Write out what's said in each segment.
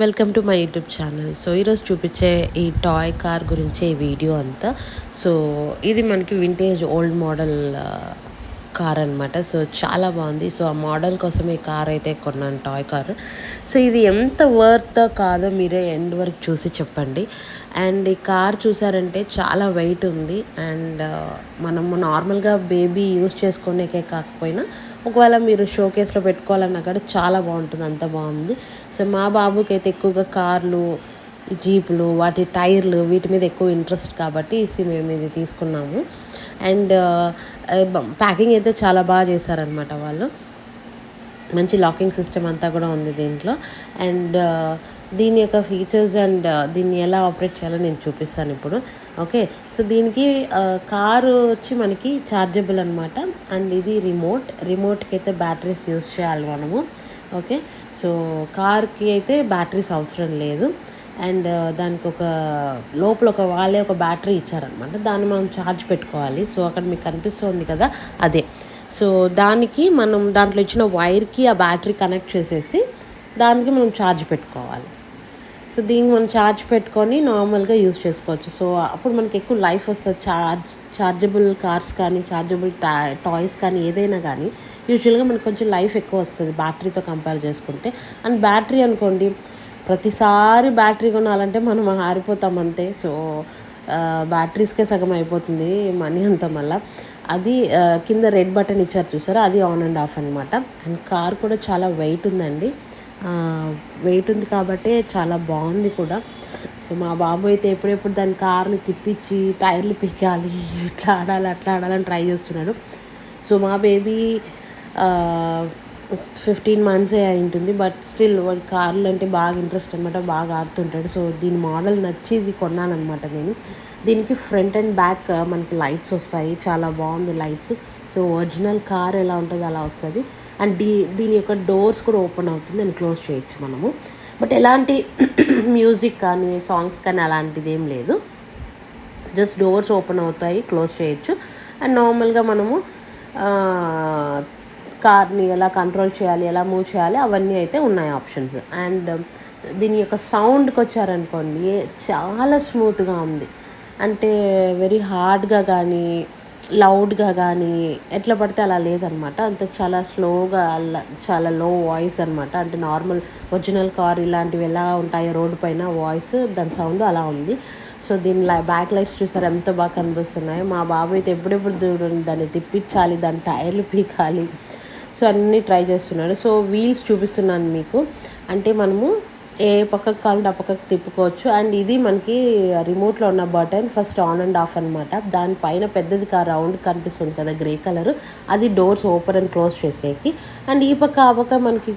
Welcome to my YouTube channel. So ఈరోజు చూపించే ఈ టాయ్ కార్ గురించే ఈ వీడియో అంతా. సో ఇది మనకి వింటేజ్ ఓల్డ్ మోడల్ కార్ అనమాట. సో చాలా బాగుంది. సో ఆ మోడల్ కోసం ఈ కార్ అయితే కొన్నాను, టాయ్ కార్. సో ఇది ఎంత వర్త్ కాదో మీరే ఎండ్ వరకు చూసి చెప్పండి. అండ్ ఈ కార్ చూసారంటే చాలా వెయిట్ ఉంది. అండ్ మనము నార్మల్గా బేబీ యూస్ చేసుకునేకే కాకపోయినా ఒకవేళ మీరు షోకేస్లో పెట్టుకోవాలన్నా కూడా చాలా బాగుంటుంది, అంత బాగుంది. సో మా బాబుకి అయితే ఎక్కువగా కార్లు, జీపులు, వాటి టైర్లు వీటి మీద ఎక్కువ ఇంట్రెస్ట్ కాబట్టి మేము ఇది తీసుకున్నాము. అండ్ ప్యాకింగ్ అయితే చాలా బాగా చేశారనమాట వాళ్ళు. మంచి లాకింగ్ సిస్టమ్ అంతా కూడా ఉంది దీంట్లో. అండ్ దీని యొక్క ఫీచర్స్ అండ్ దీన్ని ఎలా ఆపరేట్ చేయాలో నేను చూపిస్తాను ఇప్పుడు. ఓకే, సో దీనికి కారు వచ్చి మనకి ఛార్జబుల్ అనమాట. అండ్ ఇది రిమోట్కి అయితే బ్యాటరీస్ యూస్ చేయాలి మనము. ఓకే, సో కార్కి అయితే బ్యాటరీస్ అవసరం లేదు. అండ్ దానికి లోపల వాళ్ళే ఒక బ్యాటరీ ఇచ్చారనమాట, దాన్ని మనం ఛార్జ్ పెట్టుకోవాలి. సో అక్కడ మీకు కనిపిస్తుంది కదా, అదే. సో దానికి మనం దాంట్లో ఇచ్చిన వైర్కి ఆ బ్యాటరీ కనెక్ట్ చేసేసి దానికి మనం ఛార్జ్ పెట్టుకోవాలి. సో దీన్ని మనం ఛార్జ్ పెట్టుకొని నార్మల్గా యూజ్ చేసుకోవచ్చు. సో అప్పుడు మనకి ఎక్కువ లైఫ్ వస్తుంది. ఛార్జబుల్ కార్స్ కానీ, ఛార్జబుల్ టాయ్స్ కానీ, ఏదైనా కానీ యూజువల్గా మనకు కొంచెం లైఫ్ ఎక్కువ వస్తుంది బ్యాటరీతో కంపేర్ చేసుకుంటే. అండ్ బ్యాటరీ అనుకోండి, ప్రతిసారి బ్యాటరీ కొనాలంటే మనం ఆరిపోతాం అంతే. సో బ్యాటరీస్కే సగం అయిపోతుంది మనీ అంతా. మళ్ళీ అది కింద రెడ్ బటన్ ఇచ్చారు చూసారా, అది ఆన్ అండ్ ఆఫ్ అనమాట. అండ్ కార్ కూడా చాలా వెయిట్ ఉందండి. వెయిట్ ఉంది కాబట్టి చాలా బాగుంది కూడా. సో మా బాబు అయితే ఎప్పుడెప్పుడు దాని కార్ని తిప్పించి టైర్లు పీకాలి, ఇట్లా ఆడాలి అట్లా ఆడాలని ట్రై చేస్తున్నాడు. సో మా బేబీ 15 months అయింటుంది, బట్ స్టిల్ వాడి కార్లు అంటే బాగా ఇంట్రెస్ట్ అనమాట, బాగా ఆడుతుంటాడు. సో దీని మోడల్ నచ్చి ఇది కొన్నానమాట నేను. దీనికి ఫ్రంట్ అండ్ బ్యాక్ మనకి లైట్స్ వస్తాయి, చాలా బాగుంది లైట్స్. సో ఒరిజినల్ కార్ ఎలా ఉంటుందో అలా వస్తుంది. అండ్ దీని యొక్క డోర్స్ కూడా ఓపెన్ అవుతుంది అండ్ క్లోజ్ చేయొచ్చు మనము. బట్ ఎలాంటి మ్యూజిక్ కానీ, సాంగ్స్ కానీ అలాంటిది ఏం లేదు. జస్ట్ డోర్స్ ఓపెన్ అవుతాయి, క్లోజ్ చేయొచ్చు. అండ్ నార్మల్గా మనము కార్ని ఎలా కంట్రోల్ చేయాలి, ఎలా మూవ్ చేయాలి, అవన్నీ అయితే ఉన్నాయి ఆప్షన్స్. అండ్ దీని యొక్క సౌండ్కి వచ్చారనుకోండి, చాలా స్మూత్గా ఉంది. అంటే వెరీ హార్డ్గా కానీ, లౌడ్గా కానీ, ఎట్లా పడితే అలా లేదనమాట. అంత చాలా స్లోగా, చాలా లో వాయిస్ అనమాట. అంటే నార్మల్ ఒరిజినల్ కార్ ఇలాంటివి ఎలా ఉంటాయో రోడ్డు పైన వాయిస్, దాని సౌండ్ అలా ఉంది. సో దీని బ్యాక్ లైట్స్ చూసారు ఎంత బాగా కనిపిస్తున్నాయి. మా బాబు అయితే ఎప్పుడెప్పుడు చూడండి దాన్ని తిప్పించాలి, దాని టైర్లు పీకాలి, సో అన్నీ ట్రై చేస్తున్నాడు. సో వీల్స్ చూపిస్తున్నాను మీకు. అంటే మనము ఏ పక్కకు కావాలంటే ఆ పక్కకు తిప్పుకోవచ్చు. అండ్ ఇది మనకి రిమోట్లో ఉన్న button first on and of అనమాట. దానిపైన పెద్దది రౌండ్ కనిపిస్తుంది కదా, గ్రే కలర్, అది డోర్స్ ఓపెన్ అండ్ క్లోజ్ చేసేకి. అండ్ ఈ పక్క ఆ పక్క మనకి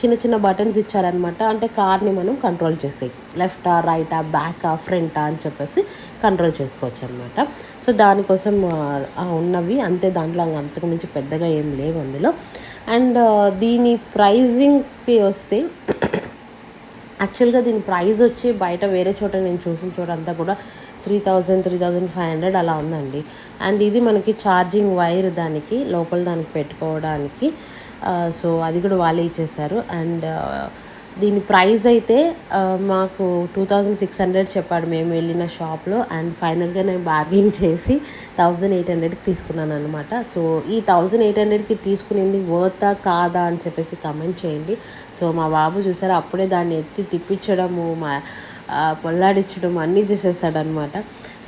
చిన్న చిన్న బటన్స్ ఇచ్చారనమాట. అంటే కార్ని మనం కంట్రోల్ చేసేకి, లెఫ్టా, రైటా, బ్యాకా, ఫ్రంటా అని చెప్పేసి కంట్రోల్ చేసుకోవచ్చు అనమాట. సో దానికోసం ఉన్నవి అంతే, దాంట్లో అంతకు మించి పెద్దగా ఏం లేవు అందులో. అండ్ దీని ప్రైజింగ్కి వస్తే, యాక్చువల్గా దీని ప్రైస్ వచ్చి బయట వేరే చోట నేను చూసిన చోట అంతా కూడా 3000, 3500 అలా ఉందండి. అండ్ ఇది మనకి ఛార్జింగ్ వైర్ దానికి లోపల దానికి పెట్టుకోవడానికి. సో అది కూడా వాళ్ళే ఇచ్చేసారు. అండ్ దీని ప్రైస్ అయితే మాకు 2600 చెప్పాడు మేము వెళ్ళిన షాప్లో. అండ్ ఫైనల్గా నేను బార్గెన్ చేసి 1800కి తీసుకున్నాను అనమాట. సో ఈ 1800కి తీసుకునేది వర్తా కాదా అని చెప్పేసి కమెంట్ చేయండి. సో మా బాబు చూసారా, అప్పుడే దాన్ని ఎత్తి తిప్పించడము, పొల్లాడించడం అన్నీ చేసేసాడనమాట.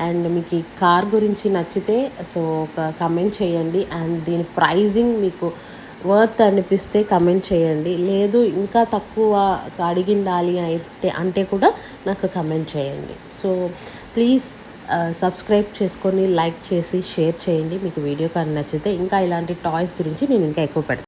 అండ్ మీకు ఈ కార్ గురించి నచ్చితే సో ఒక కమెంట్ చేయండి. అండ్ దీని ప్రైజింగ్ మీకు వర్త్ అనిపిస్తే కమెంట్ చేయండి. లేదు ఇంకా తక్కువ అడిగిండాలి అంటే కూడా నాకు కమెంట్ చేయండి. సో ప్లీజ్ సబ్స్క్రైబ్ చేసుకొని, లైక్ చేసి, షేర్ చేయండి మీకు వీడియో కానీ నచ్చితే. ఇంకా ఇలాంటి టాయ్స్ గురించి నేను ఇంకా ఎక్కువ పెడతాను.